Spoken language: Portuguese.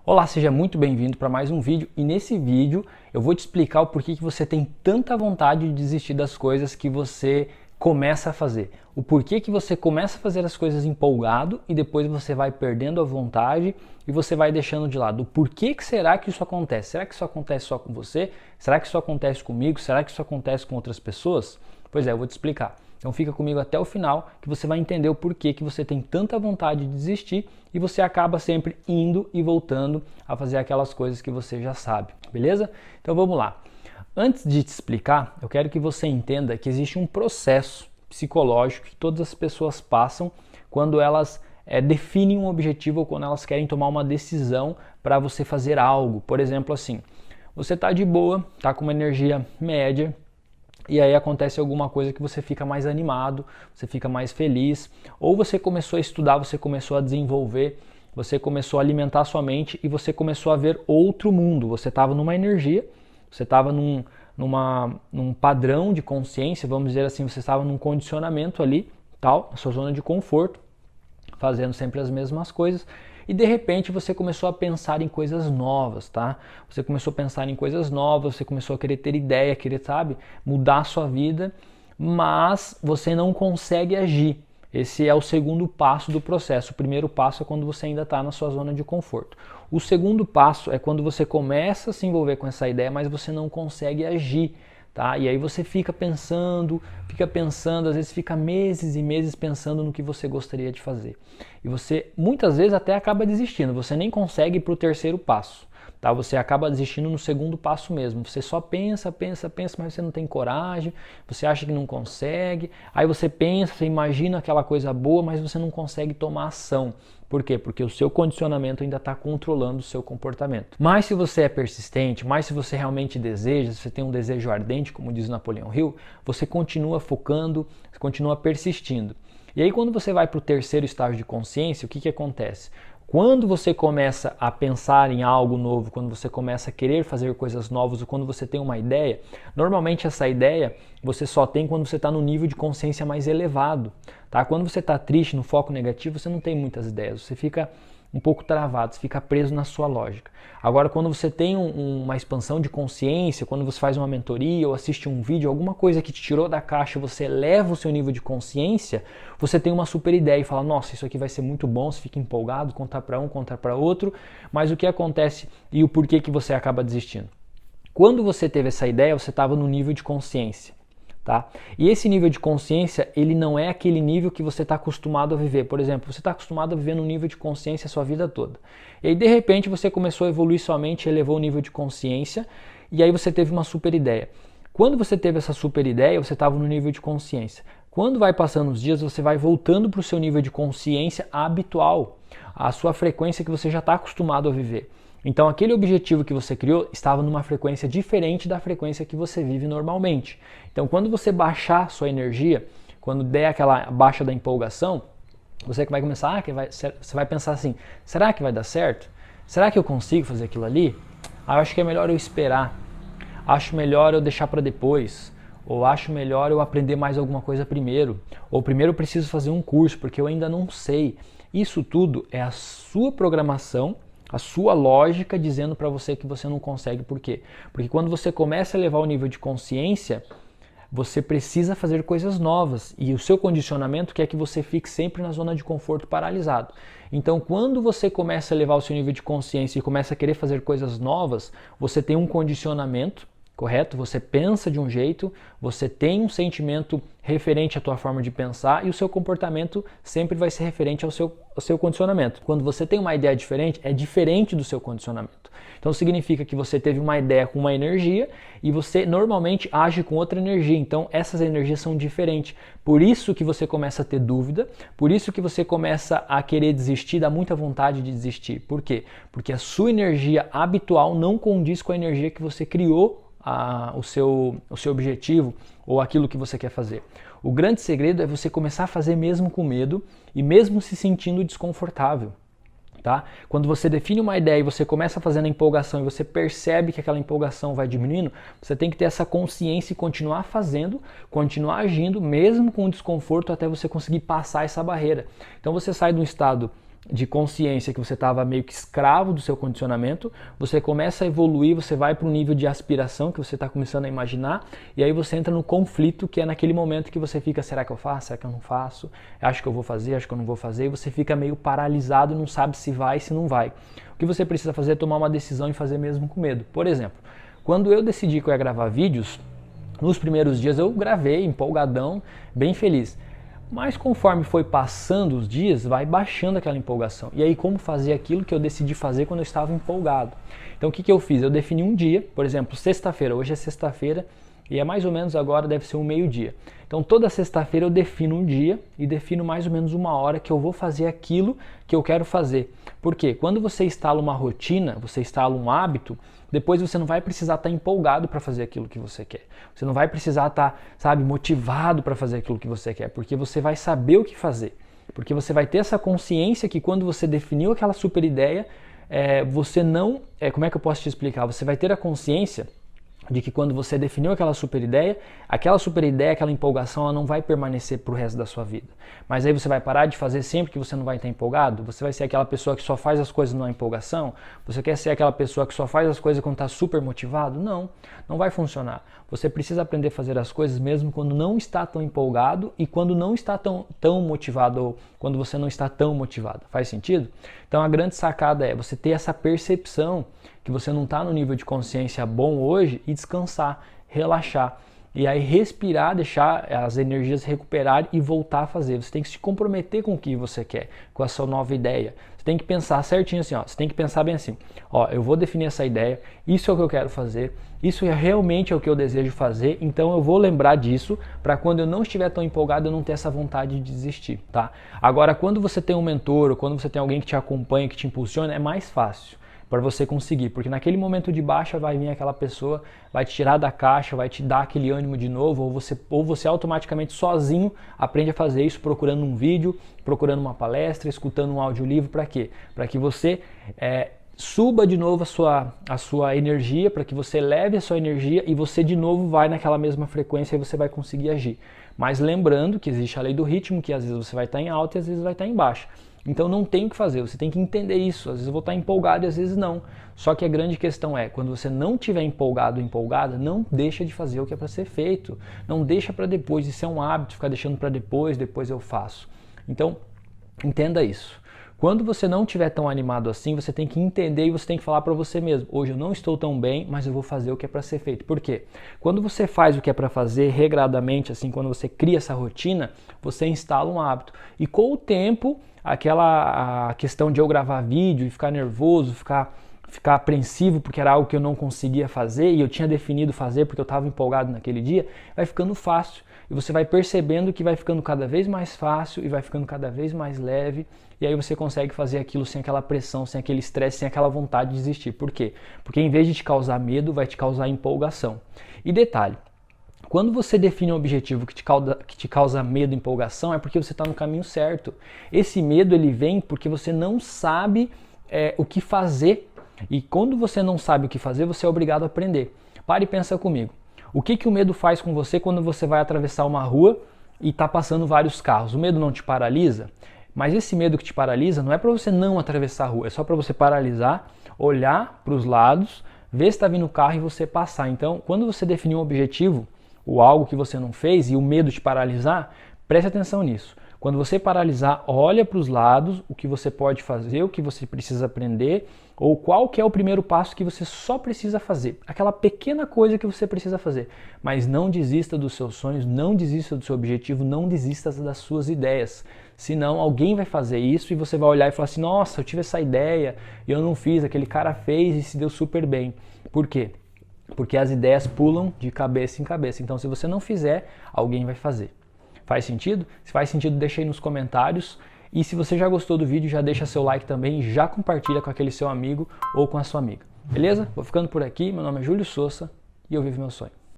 Olá, seja muito bem-vindo para mais um vídeo e nesse vídeo eu vou te explicar o porquê que você tem tanta vontade de desistir das coisas que você começa a fazer. O porquê que você começa a fazer as coisas empolgado e depois você vai perdendo a vontade e você vai deixando de lado. O porquê que será que isso acontece? Será que isso acontece só com você? Será que isso acontece comigo? Será que isso acontece com outras pessoas? Pois é, eu vou te explicar. Então fica comigo até o final que você vai entender o porquê que você tem tanta vontade de desistir e você acaba sempre indo e voltando a fazer aquelas coisas que você já sabe, beleza? Então vamos lá. Antes de te explicar, eu quero que você entenda que existe um processo psicológico que todas as pessoas passam quando elas definem um objetivo ou quando elas querem tomar uma decisão para você fazer algo. Por exemplo, assim, você está de boa, está com uma energia média, e aí acontece alguma coisa que você fica mais animado, você fica mais feliz, ou você começou a estudar, você começou a desenvolver, você começou a alimentar sua mente e você começou a ver outro mundo. Você estava numa energia, você estava num padrão de consciência, vamos dizer assim, você estava num condicionamento ali, tal, na sua zona de conforto, fazendo sempre as mesmas coisas. E de repente você começou a pensar em coisas novas, tá? Você começou a pensar em coisas novas, você começou a querer ter ideia, querer, sabe, mudar a sua vida, mas você não consegue agir. Esse é o segundo passo do processo. O primeiro passo é quando você ainda está na sua zona de conforto. O segundo passo é quando você começa a se envolver com essa ideia, mas você não consegue agir. Tá? E aí você fica pensando, às vezes fica meses e meses pensando no que você gostaria de fazer. E você muitas vezes até acaba desistindo, você nem consegue ir para o terceiro passo. Tá? Você acaba desistindo no segundo passo mesmo. Você só pensa, mas você não tem coragem, você acha que não consegue, aí você pensa, você imagina aquela coisa boa, mas você não consegue tomar ação. Por quê? Porque o seu condicionamento ainda está controlando o seu comportamento. Mas se você é persistente, mas se você realmente deseja, se você tem um desejo ardente, como diz Napoleão Hill, você continua focando, você continua persistindo. E aí quando você vai para o terceiro estágio de consciência, o que acontece? Quando você começa a pensar em algo novo, quando você começa a querer fazer coisas novas ou quando você tem uma ideia, normalmente essa ideia você só tem quando você está no nível de consciência mais elevado. Tá? Quando você está triste, no foco negativo, você não tem muitas ideias, você fica um pouco travado, você fica preso na sua lógica. Agora, quando você tem uma expansão de consciência, quando você faz uma mentoria ou assiste um vídeo, alguma coisa que te tirou da caixa, você eleva o seu nível de consciência, você tem uma super ideia e fala, nossa, isso aqui vai ser muito bom, você fica empolgado, contar para um, contar para outro, mas o que acontece e o porquê que você acaba desistindo? Quando você teve essa ideia, você estava no nível de consciência. Tá? E esse nível de consciência, ele não é aquele nível que você está acostumado a viver. Por exemplo, você está acostumado a viver num nível de consciência a sua vida toda. E aí, de repente, você começou a evoluir sua mente, elevou o nível de consciência, e aí você teve uma super ideia. Quando você teve essa super ideia, você estava no nível de consciência. Quando vai passando os dias, você vai voltando para o seu nível de consciência habitual, a sua frequência que você já está acostumado a viver. Então aquele objetivo que você criou estava numa frequência diferente da frequência que você vive normalmente. Então quando você baixar sua energia, quando der aquela baixa da empolgação, você vai começar, você vai pensar assim, será que vai dar certo? Será que eu consigo fazer aquilo ali? Eu acho que é melhor eu esperar, acho melhor eu deixar para depois, ou acho melhor eu aprender mais alguma coisa primeiro, ou primeiro eu preciso fazer um curso porque eu ainda não sei. Isso tudo é a sua programação, a sua lógica dizendo para você que você não consegue. Por quê? Porque quando você começa a elevar o nível de consciência, você precisa fazer coisas novas e o seu condicionamento quer que você fique sempre na zona de conforto paralisado. Então, quando você começa a elevar o seu nível de consciência e começa a querer fazer coisas novas, você tem um condicionamento, correto? Você pensa de um jeito, você tem um sentimento referente à tua forma de pensar e o seu comportamento sempre vai ser referente ao seu condicionamento. Quando você tem uma ideia diferente, é diferente do seu condicionamento. Então significa que você teve uma ideia com uma energia e você normalmente age com outra energia. Então essas energias são diferentes. Por isso que você começa a ter dúvida, por isso que você começa a querer desistir, dá muita vontade de desistir. Por quê? Porque a sua energia habitual não condiz com a energia que você criou o seu objetivo ou aquilo que você quer fazer. O grande segredo é você começar a fazer mesmo com medo e mesmo se sentindo desconfortável. Tá? Quando você define uma ideia e você começa a fazer na empolgação e você percebe que aquela empolgação vai diminuindo, você tem que ter essa consciência e continuar fazendo, continuar agindo, mesmo com o desconforto, até você conseguir passar essa barreira. Então você sai de um estado de consciência que você estava meio que escravo do seu condicionamento, você começa a evoluir, você vai para um nível de aspiração que você está começando a imaginar, e aí você entra no conflito, que é naquele momento que você fica, será que eu faço, será que eu não faço, acho que eu vou fazer, acho que eu não vou fazer, e você fica meio paralisado, não sabe se vai, se não vai. O que você precisa fazer é tomar uma decisão e fazer mesmo com medo. Por exemplo, quando eu decidi que eu ia gravar vídeos, nos primeiros dias eu gravei empolgadão, bem feliz. Mas conforme foi passando os dias, vai baixando aquela empolgação. E aí como fazer aquilo que eu decidi fazer quando eu estava empolgado? Então o que eu fiz? Eu defini um dia, por exemplo, sexta-feira, hoje é sexta-feira e é mais ou menos agora, deve ser um meio-dia. Então toda sexta-feira eu defino um dia e defino mais ou menos uma hora que eu vou fazer aquilo que eu quero fazer. Por quê? Quando você instala uma rotina, você instala um hábito, depois você não vai precisar estar empolgado para fazer aquilo que você quer. Você não vai precisar estar, motivado para fazer aquilo que você quer, porque você vai saber o que fazer. Porque você vai ter essa consciência que quando você definiu aquela super ideia, você não... como é que eu posso te explicar? Você vai ter a consciência de que quando você definiu aquela super ideia, aquela empolgação, ela não vai permanecer para o resto da sua vida. Mas aí você vai parar de fazer sempre que você não vai estar empolgado? Você vai ser aquela pessoa que só faz as coisas numa empolgação? Você quer ser aquela pessoa que só faz as coisas quando está super motivado? Não, não vai funcionar. Você precisa aprender a fazer as coisas mesmo quando não está tão empolgado e quando não está tão motivado ou quando você não está tão motivado. Faz sentido? Então a grande sacada é você ter essa percepção que você não está no nível de consciência bom hoje e descansar, relaxar. E aí respirar, deixar as energias recuperarem e voltar a fazer. Você tem que se comprometer com o que você quer, com a sua nova ideia. Você tem que pensar certinho assim, ó. Você tem que pensar bem assim, ó, eu vou definir essa ideia, isso é o que eu quero fazer, isso realmente é o que eu desejo fazer, então eu vou lembrar disso para quando eu não estiver tão empolgado eu não ter essa vontade de desistir, tá? Agora, quando você tem um mentor ou quando você tem alguém que te acompanha, que te impulsiona, é mais fácil para você conseguir, porque naquele momento de baixa vai vir aquela pessoa, vai te tirar da caixa, vai te dar aquele ânimo de novo, ou você automaticamente sozinho aprende a fazer isso procurando um vídeo, procurando uma palestra, escutando um audiolivro, para quê? Para que você suba de novo a sua energia, para que você leve a sua energia e você de novo vai naquela mesma frequência e você vai conseguir agir. Mas lembrando que existe a lei do ritmo, que às vezes você vai estar em alta e às vezes vai estar em baixa. Então não tem o que fazer, você tem que entender isso. Às vezes eu vou estar empolgado e às vezes não. Só que a grande questão é, quando você não estiver empolgado ou empolgada, não deixa de fazer o que é para ser feito. Não deixa para depois, isso é um hábito, ficar deixando para depois eu faço. Então, entenda isso. Quando você não estiver tão animado assim, você tem que entender e você tem que falar para você mesmo, hoje eu não estou tão bem, mas eu vou fazer o que é para ser feito. Por quê? Quando você faz o que é para fazer regradamente, assim, quando você cria essa rotina, você instala um hábito. E com o tempo, a questão de eu gravar vídeo e ficar nervoso, ficar apreensivo porque era algo que eu não conseguia fazer e eu tinha definido fazer porque eu estava empolgado naquele dia, vai ficando fácil. E você vai percebendo que vai ficando cada vez mais fácil e vai ficando cada vez mais leve. E aí você consegue fazer aquilo sem aquela pressão, sem aquele estresse, sem aquela vontade de desistir. Por quê? Porque em vez de te causar medo, vai te causar empolgação. E detalhe, quando você define um objetivo que te causa medo e empolgação, é porque você está no caminho certo. Esse medo ele vem porque você não sabe o que fazer. E quando você não sabe o que fazer, você é obrigado a aprender. Pare e pensa comigo. O que o medo faz com você quando você vai atravessar uma rua e está passando vários carros? O medo não te paralisa? Mas esse medo que te paralisa não é para você não atravessar a rua, é só para você paralisar, olhar para os lados, ver se está vindo o carro e você passar. Então, quando você definir um objetivo ou algo que você não fez e o medo te paralisar, preste atenção nisso. Quando você paralisar, olha para os lados, o que você pode fazer, o que você precisa aprender, ou qual que é o primeiro passo que você só precisa fazer. Aquela pequena coisa que você precisa fazer. Mas não desista dos seus sonhos, não desista do seu objetivo, não desista das suas ideias. Senão alguém vai fazer isso e você vai olhar e falar assim, nossa, eu tive essa ideia e eu não fiz, aquele cara fez e se deu super bem. Por quê? Porque as ideias pulam de cabeça em cabeça. Então se você não fizer, alguém vai fazer. Faz sentido? Se faz sentido, deixa aí nos comentários. E se você já gostou do vídeo, já deixa seu like também e já compartilha com aquele seu amigo ou com a sua amiga. Beleza? Vou ficando por aqui. Meu nome é Júlio Sousa e eu vivo meu sonho.